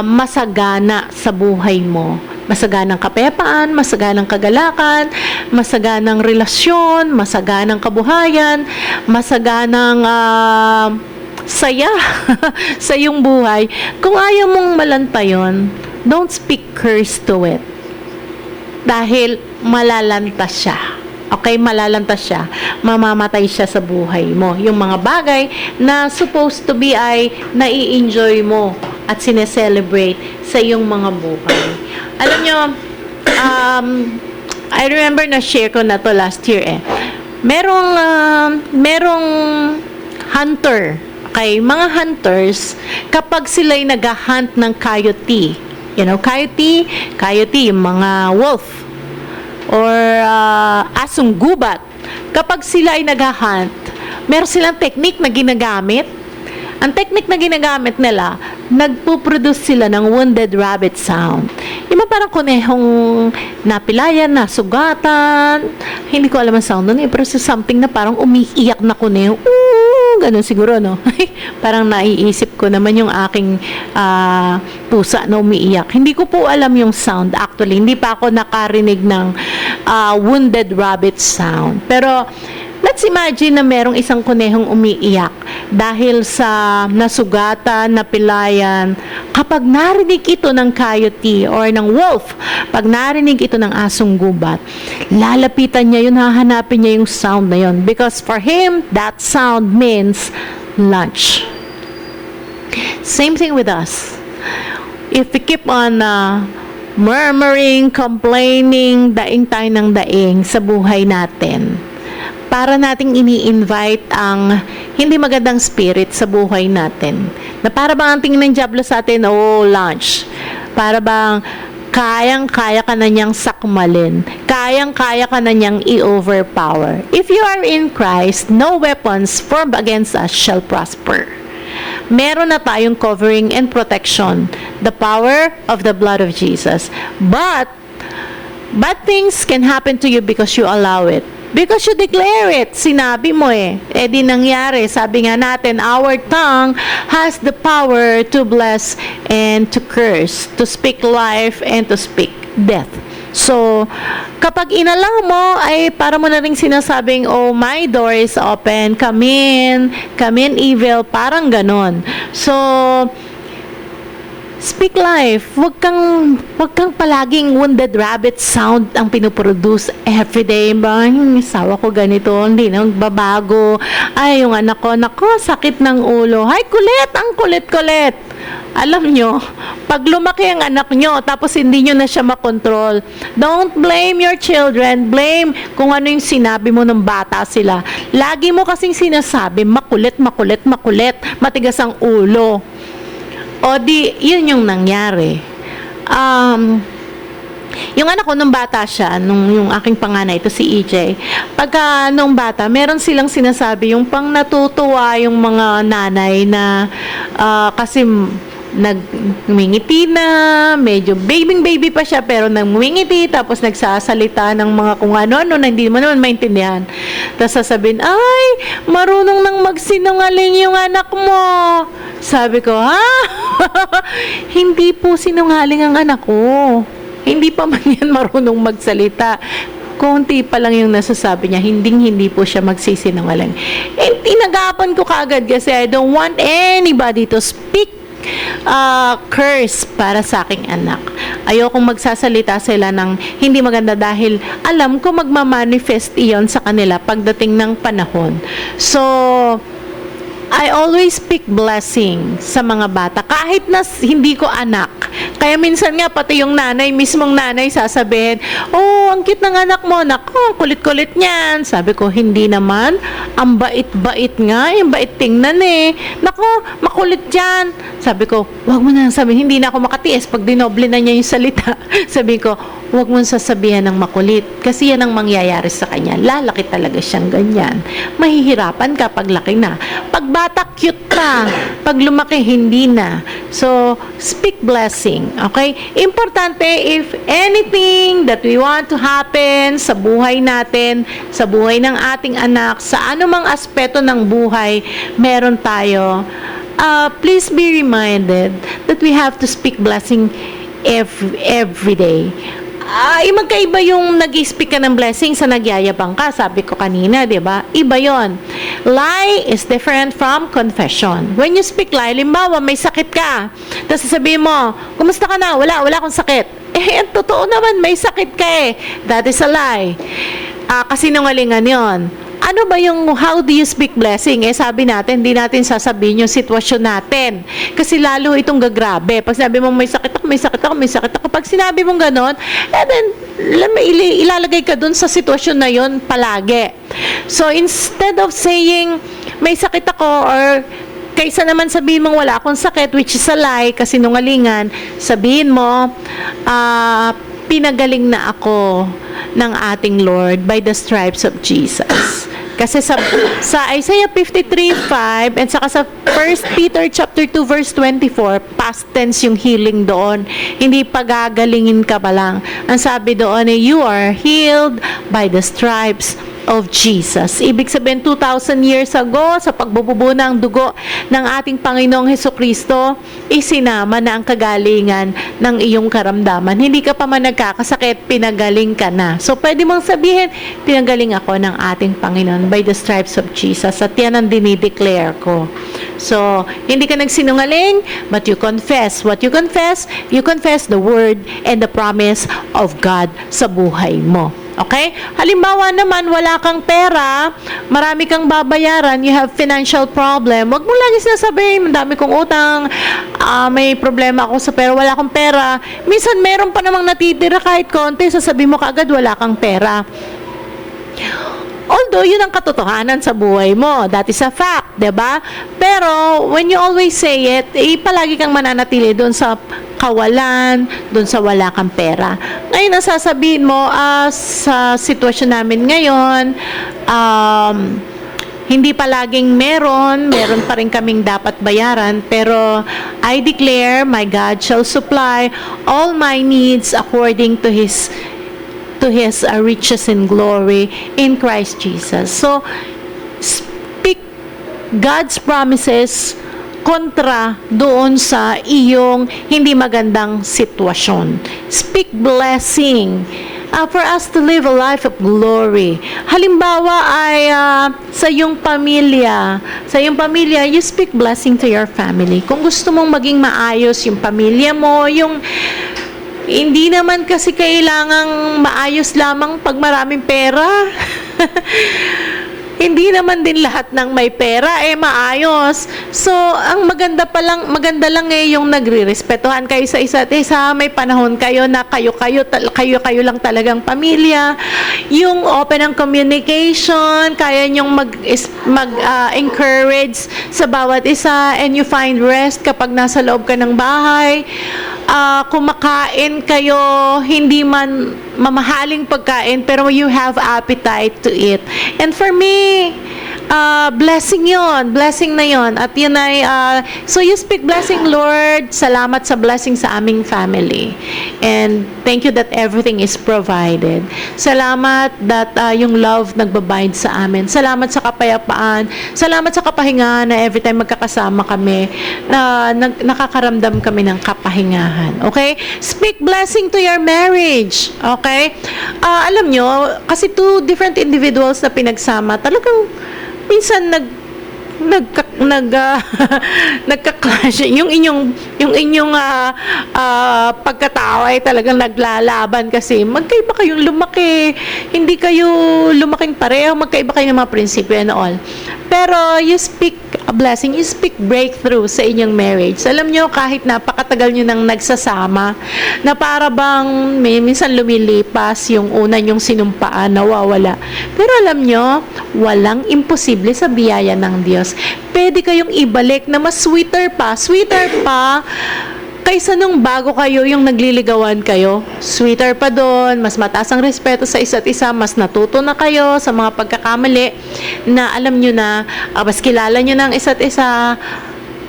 masagana sa buhay mo, masaganang kapayapaan, masaganang kagalakan, masaganang relasyon, masaganang kabuhayan, masaganang saya sa iyong buhay. Kung ayaw mong malanta yun, don't speak curse to it. Dahil malalanta siya. Okay, malalanta siya. Mamamatay siya sa buhay mo. Yung mga bagay na supposed to be ay nai-enjoy mo at sineselebrate sa iyong mga buhay. Alam nyo, I remember na share ko na to last year Merong hunter. Okay, mga hunters, kapag sila'y nag-hunt ng coyote, coyote, yung mga wolf, or asong gubat, kapag sila ay nag-hunt, meron silang technique na ginagamit. Ang technique na ginagamit nila, nagpo-produce sila ng wounded rabbit sound. Yung parang kunehong napilayan, nasugatan. Hindi ko alam ang sound nun pero something na parang umiiyak na kuneho. Ganun siguro, no? Parang naiisip ko naman yung aking pusa na umiiyak. Hindi ko po alam yung sound actually. Hindi pa ako nakarinig ng wounded rabbit sound. Pero let's imagine na merong isang kunehong umiiyak dahil sa nasugatan, napilayan. Kapag narinig ito ng coyote or ng wolf, pag narinig ito ng asong gubat, lalapitan niya yun, hahanapin niya yung sound na yun. Because for him, that sound means lunch. Same thing with us. If we keep on murmuring, complaining, daing tayo ng daing sa buhay natin, para nating ini-invite ang hindi magandang spirit sa buhay natin. Na para bang ang tingin ng diablo sa atin, lunch. Para bang kayang-kaya ka na niyang sakmalin. Kayang-kaya ka na niyang i-overpower. If you are in Christ, no weapons formed against us shall prosper. Meron na tayong covering and protection. The power of the blood of Jesus. But, bad things can happen to you because you allow it. Because you declare it. Sinabi mo di nangyari. Sabi nga natin, our tongue has the power to bless and to curse. To speak life and to speak death. So, kapag inalaw mo, ay para mo na rin sinasabing, oh, my door is open. Come in evil. Parang ganon. So, speak life. Wag kang palaging wounded rabbit sound ang pinoproduce everyday. Yung asawa ko ganito, hindi na magbabago. Ay, yung anak ko, nako, sakit ng ulo. Ay, kulit, ang kulit-kulit. Alam nyo, pag lumaki ang anak nyo, tapos hindi nyo na siya makontrol, don't blame your children. Blame kung ano yung sinabi mo ng bata sila. Lagi mo kasing sinasabi, makulit, matigas ang ulo. O di, yun yung nangyari. Yung anak ko, nung bata siya, yung aking panganay, ito si EJ, pagka nung bata, meron silang sinasabi, yung pang natutuwa yung mga nanay na kasi nagmingiti na, medyo baby pa siya, pero nagmingiti, tapos nagsasalita ng mga kung ano-ano na hindi mo naman maintindihan. Tapos sasabihin, ay, marunong nang magsinungaling yung anak mo. Sabi ko, ha? Hindi po sinungaling ang anak ko. Hindi pa man yan marunong magsalita. Konti pa lang yung nasasabi niya, hindi po siya magsisinungaling. And tinagapan ko kaagad kasi I don't want anybody to speak curse para sa aking anak. Ayokong magsasalita sila ng hindi maganda dahil alam ko magmamanifest iyon sa kanila pagdating ng panahon. So, I always speak blessing sa mga bata kahit na hindi ko anak. Kaya minsan nga pati yung mismong nanay sasabihin, oh, ang cute ng anak mo, nako, kulit-kulit niyan. Sabi ko, hindi naman, ang bait-bait nga, yung bait tingnan nako, makulit dyan. Sabi ko, wag mo na sabihin, hindi na ako makatiis pag dinoble na niya yung salita. Sabi ko, wag mo sasabihan ng makulit kasi yan ang mangyayari sa kanya. Lalaki talaga siyang ganyan. Mahihirapan ka pag laki na. Pag bata, cute ka. Pag lumaki, hindi na. So, speak blessing. Okay? Importante, if anything that we want to happen sa buhay natin, sa buhay ng ating anak, sa anumang aspeto ng buhay, meron tayo. Please be reminded that we have to speak blessing every day. Magkaiba yung nag-speak ka ng blessing sa nagyayabang ka. Sabi ko kanina, di ba? Iba yon. Lie is different from confession. When you speak lie, limbawa, may sakit ka. Tapos sasabihin mo, kumusta ka na? Wala akong sakit. Totoo naman, may sakit ka That is a lie. Kasinungalingan yon. Ano ba yung how do you speak blessing? Sabi natin, hindi natin sasabihin yung sitwasyon natin. Kasi lalo itong gagrabe. Pag sinabi mo may sakit ako. Pag sinabi mong ganon, then ilalagay ka dun sa sitwasyon na yon palagi. So, instead of saying may sakit ako or kaysa naman sabihin mong wala akong sakit, which is a lie, kasi nungalingan, sabihin mo, pinagaling na ako ng ating Lord by the stripes of Jesus. Kasi sa Isaiah 53:5 and saka sa 1 Peter chapter 2 verse 24, past tense yung healing doon. Hindi pagagalingin ka pa lang. Ang sabi doon you are healed by the stripes of Jesus. Ibig sabihin, 2,000 years ago, sa pagbububo ng dugo ng ating Panginoong Hesukristo, isinama na ang kagalingan ng iyong karamdaman. Hindi ka pa man nagkakasakit, pinagaling ka na. So, pwede mong sabihin, pinagaling ako ng ating Panginoon by the stripes of Jesus. At yan ang dinideclare ko. So, hindi ka nagsinungaling, but you confess. What you confess the word and the promise of God sa buhay mo. Okay? Halimbawa naman, wala kang pera, marami kang babayaran, you have financial problem, wag mo lagi sinasabihin, madami kong utang, may problema ako sa pera, wala akong pera. Minsan, meron pa namang natitira kahit konti, sasabihin mo kaagad, wala kang pera. Although, yun ang katotohanan sa buhay mo. That is a fact, 'di ba? Pero, when you always say it, palagi kang mananatili doon sa kawalan, doon sa wala kang pera. Ngayon, ang sasabihin mo, sa sitwasyon namin ngayon, hindi palaging meron pa rin kaming dapat bayaran, pero I declare, my God shall supply all my needs according to His riches in glory in Christ Jesus. So, speak God's promises kontra doon sa iyong hindi magandang sitwasyon. Speak blessing for us to live a life of glory. Halimbawa ay sa iyong pamilya, you speak blessing to your family. Kung gusto mong maging maayos yung pamilya mo, hindi naman kasi kailangang maayos lamang pag maraming pera. Hindi naman din lahat ng may pera maayos. So, ang maganda lang yung nagre-respetuhan kayo sa isa't isa. May panahon kayo na kayo lang talagang pamilya. Yung open ang communication, kaya nyong mag-encourage sa bawat isa, and you find rest kapag nasa loob ka ng bahay. Kumakain kayo, hindi man mamahaling pagkain, pero you have appetite to eat. And for me, blessing na yon. At yun ay, so you speak blessing, Lord, salamat sa blessing sa aming family. And thank you that everything is provided. Salamat that yung love nagbabind sa amin. Salamat sa kapayapaan. Salamat sa kapahingahan na every time magkakasama kami, nakakaramdam kami ng kapahingahan. Okay? Speak blessing to your marriage. Okay? Alam nyo, kasi two different individuals na pinagsama, talagang minsan nagka-clash yung inyong pagkatao ay talagang naglalaban kasi magkaiba kayong lumaki, hindi kayo lumaking pareho, magkaiba kayo ng mga prinsipyo and all. Pero you speak a blessing, you speak breakthrough sa inyong marriage. Alam nyo, kahit napakatagal nyo nang nagsasama, na para bang minsan lumilipas yung una nyong sinumpaan, nawawala. Pero alam nyo, walang imposible sa biyaya ng Diyos. Pwede kayong ibalik na mas sweeter pa kaysa nung bago kayo yung nagliligawan kayo. Sweeter pa doon, mas mataas ang respeto sa isa't isa, mas natuto na kayo sa mga pagkakamali na alam nyo na, mas kilala nyo ng isa't isa.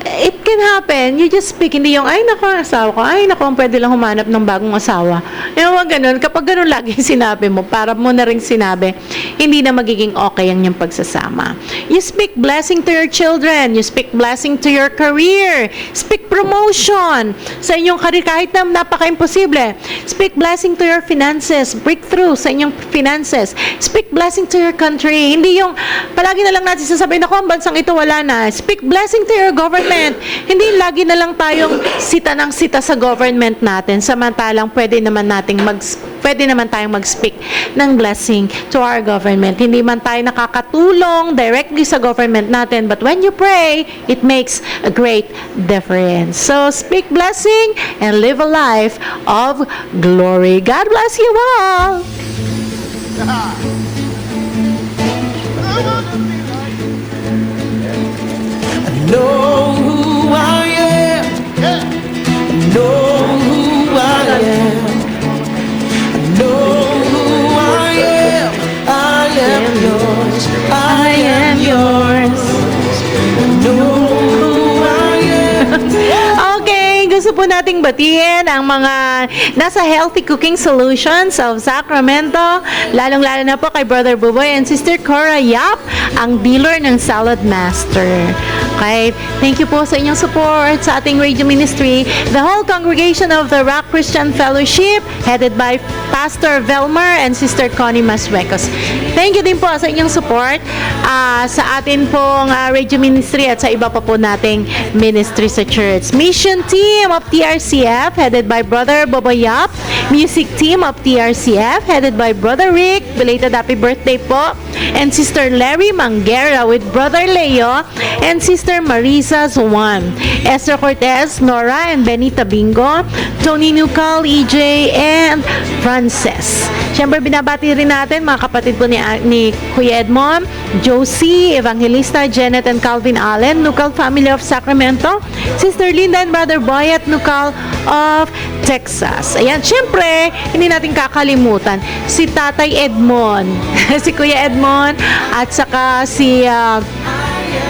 It can happen. You just speak. Hindi yung, ay nako, asawa ko. Ay nako, pwede lang humanap ng bagong asawa. Yung mga ganun. Kapag ganun lagi sinabi mo, para mo na rin sinabi, hindi na magiging okay ang yung pagsasama. You speak blessing to your children. You speak blessing to your career. Speak promotion sa inyong career kahit na napaka-imposible. Speak blessing to your finances. Breakthrough sa inyong finances. Speak blessing to your country. Hindi yung, palagi na lang natin sasabihin, ako, ang bansang ito wala na. Speak blessing to your government. Hindi lagi na lang tayong sita ng sita sa government natin, samantalang pwede naman tayong mag-speak ng blessing to our government. Hindi man tayo nakakatulong directly sa government natin, but when you pray, it makes a great difference. So speak blessing and live a life of glory. God bless you all. Know who I am. Know who I am. Know who I am. I am yours. I am yours. Know who I am. Okay, gusto po nating batiin ang mga nasa Healthy Cooking Solutions of Sacramento, lalong-lalo na po kay Brother Buboy and Sister Cora Yap, ang dealer ng Salad Master. Okay, thank you po sa inyong support sa ating radio ministry. The whole congregation of the Rock Christian Fellowship, headed by Pastor Velmar and Sister Connie Masuecos. Thank you din po sa inyong support. sa atin pong radio ministry at sa iba pa po nating ministry sa church. Mission team of TRCF headed by Brother Boboyap. Music team of TRCF headed by Brother Rick. Belated happy birthday po. And Sister Larry Manguera with Brother Leo and Sister Marisa Zuan. Esther Cortez, Nora and Benita Bingo, Tony Nucal, EJ, and Frances. Siyempre, binabati rin natin mga kapatid po ni Kuya Edmond, Josie, Evangelista, Janet and Calvin Allen, Nucal Family of Sacramento, Sister Linda and Brother Boyet Nucal of Texas. Ayan, siyempre, hindi natin kakalimutan si Tatay Edmond, si Kuya Edmond, at saka si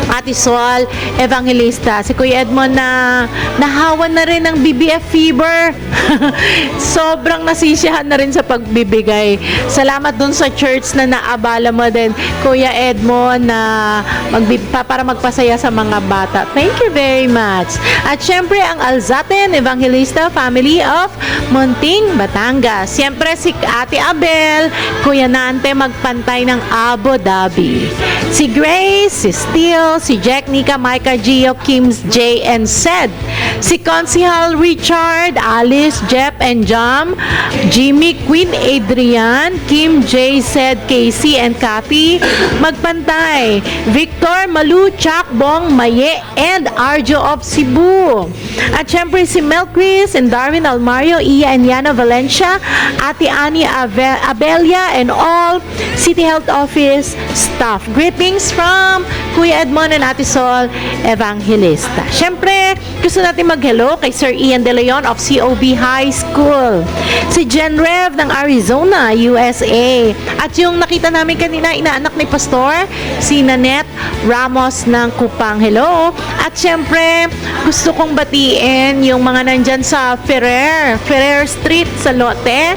Ate Sol, Evangelista. Si Kuya Edmond na nahawan na rin ng BBF fever. Sobrang nasisiyahan na rin sa pagbibigay. Salamat dun sa church na naabala mo din, Kuya Edmond, na para magpasaya sa mga bata. Thank you very much. At syempre, ang Alzaten Evangelista Family of Munting, Batangas. Syempre, si Ate Abel, Kuya Nante, magpantay ng Abu Dhabi. Si Grace, si Steele, si Jack, Nika, Micah, Gio, Kim, J, and Sed. Si Consihal Richard, Alice, Jeff, and Jam, Jimmy, Queen, Adrian, Kim, J, Sed, Casey, and Kathy. Magpantay. Victor, Malu, Chak, Bong, Maye, and Arjo of Cebu. At syempre si Mel Chris and Darwin Almario, Iya, and Yana Valencia, Ate Ani Abelia, and all City Health Office staff. Greetings from Kuya Edmond and Ate Sol, Evangelista. Syempre, gusto natin mag-hello kay Sir Ian De Leon of COB High School. Si Jen Rev ng Arizona, USA. At yung nakita namin kanina, inaanak ni Pastor, si Nanette Ramos ng Kupang. Hello. At syempre, gusto kong batiin yung mga nandyan sa Ferrer Street sa Lote.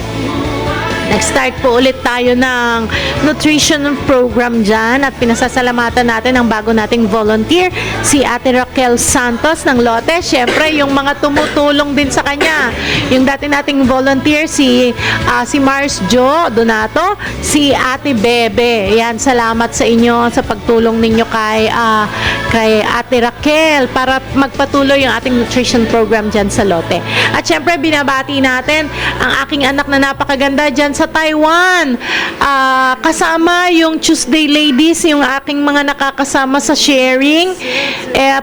Nag-start po ulit tayo ng nutrition program dyan at pinasasalamatan natin ang bago nating volunteer, si Ate Raquel Santos ng Lote. Siyempre, yung mga tumutulong din sa kanya. Yung dati nating volunteer, si Mars Jo Donato, si Ate Bebe. Yan, salamat sa inyo sa pagtulong ninyo kay Ate Raquel para magpatuloy yung ating nutrition program dyan sa Lote. At siyempre, binabati natin ang aking anak na napakaganda dyan sa Taiwan. Kasama yung Tuesday Ladies, yung aking mga nakakasama sa sharing.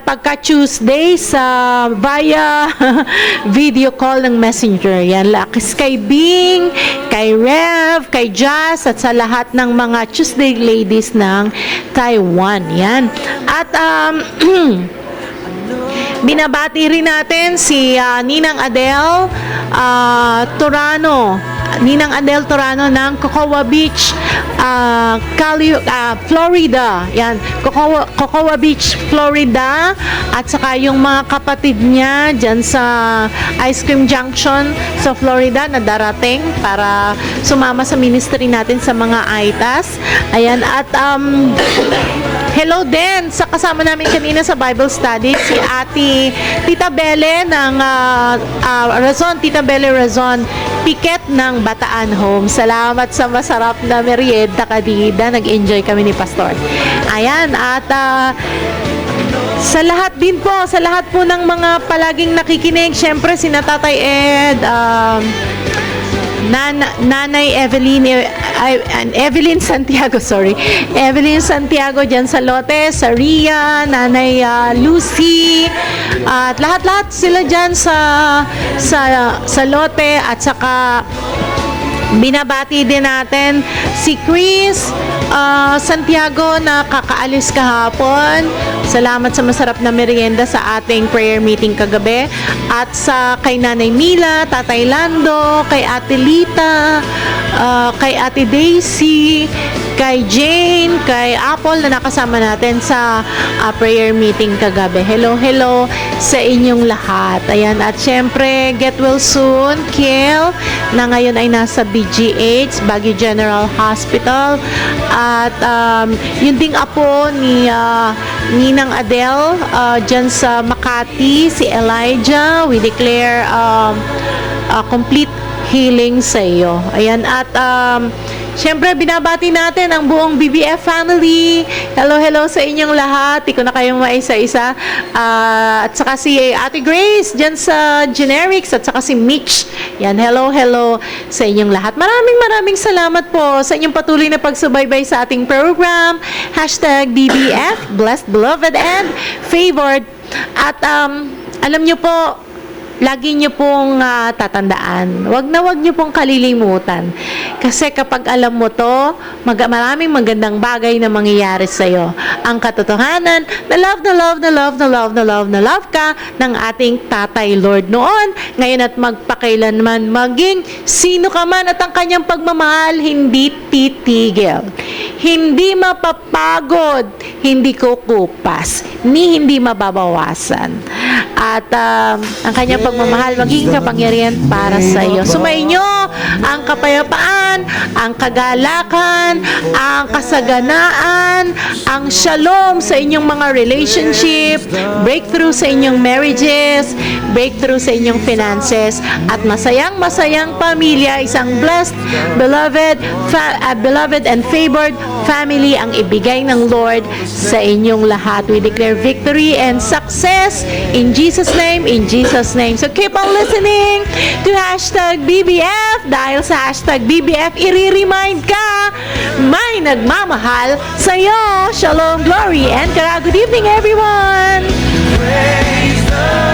Pagka Tuesday via video call ng Messenger. Yan, kay Bing, kay Rev, kay Jazz, at sa lahat ng mga Tuesday Ladies ng Taiwan. Yan. At binabati rin natin si Ninang Adele Torano. Ninang Adele Torano ng Cocoa Beach, Florida. Yan, Cocoa Beach, Florida. At saka yung mga kapatid niya dyan sa Ice Cream Junction sa Florida na darating para sumama sa ministry natin sa mga AITAS. Ayan, at hello din sa kasama namin kanina sa Bible study, si Tita Bele ng Tita Bele Razon Piket ng Bataan Home. Salamat sa masarap na merienda kadida. Nag-enjoy kami ni Pastor. Ayan, at sa lahat po ng mga palaging nakikinig, syempre si Tatay Ed, Nanay Evelyn Santiago, Evelyn Santiago dyan sa Lote, sa Ria, Nanay Lucy, at lahat-lahat sila dyan sa Lote. At saka binabati din natin si Chris Santiago na kakaalis kahapon. Salamat sa masarap na merienda sa ating prayer meeting kagabi. At sa kay Nanay Mila, Tatay Lando, kay Ate Lita, kay Ate Daisy, kay Jane, kay Apple na nakasama natin sa prayer meeting kagabi. Hello sa inyong lahat. Ayan, at syempre, get well soon, Kiel, na ngayon ay nasa BGH, Baguio General Hospital. At yun ding apo ni Ninang Adele dyan sa Makati, si Elijah. We declare complete healing sa iyo. Ayan, at Siyempre, binabati natin ang buong BBF family. Hello, hello sa inyong lahat. Di ko na kayo maisa-isa. At saka si Ate Grace dyan sa Generics at saka si Mitch. Yan, hello, hello sa inyong lahat. Maraming salamat po sa inyong patuloy na pagsubaybay sa ating program. #BBF, blessed, beloved, and favored. At alam nyo po, lagi nyo pong tatandaan. Wag nyo pong kalilimutan. Kasi kapag alam mo to, maraming magandang bagay na mangyayari sa'yo. Ang katotohanan, na love ka ng ating Tatay Lord noon, ngayon at magpakailanman, maging sino ka man at ang kanyang pagmamahal hindi titigil. Hindi mapapagod, hindi kukupas, ni hindi mababawasan. At ang kanyang pagmamahal magiging kapangyarihan para sa iyo. Sumainyo ang kapayapaan, ang kagalakan, ang kasaganaan, ang shalom sa inyong mga relationship, breakthrough sa inyong marriages, breakthrough sa inyong finances, at masayang pamilya, isang blessed, beloved and favored family ang ibigay ng Lord sa inyong lahat. We declare victory and success in Jesus' name, in Jesus' name. So keep on listening to #BBF dahil sa #BBF i-remind ka may nagmamahal sa'yo. Shalom, glory, and good evening everyone! Praise the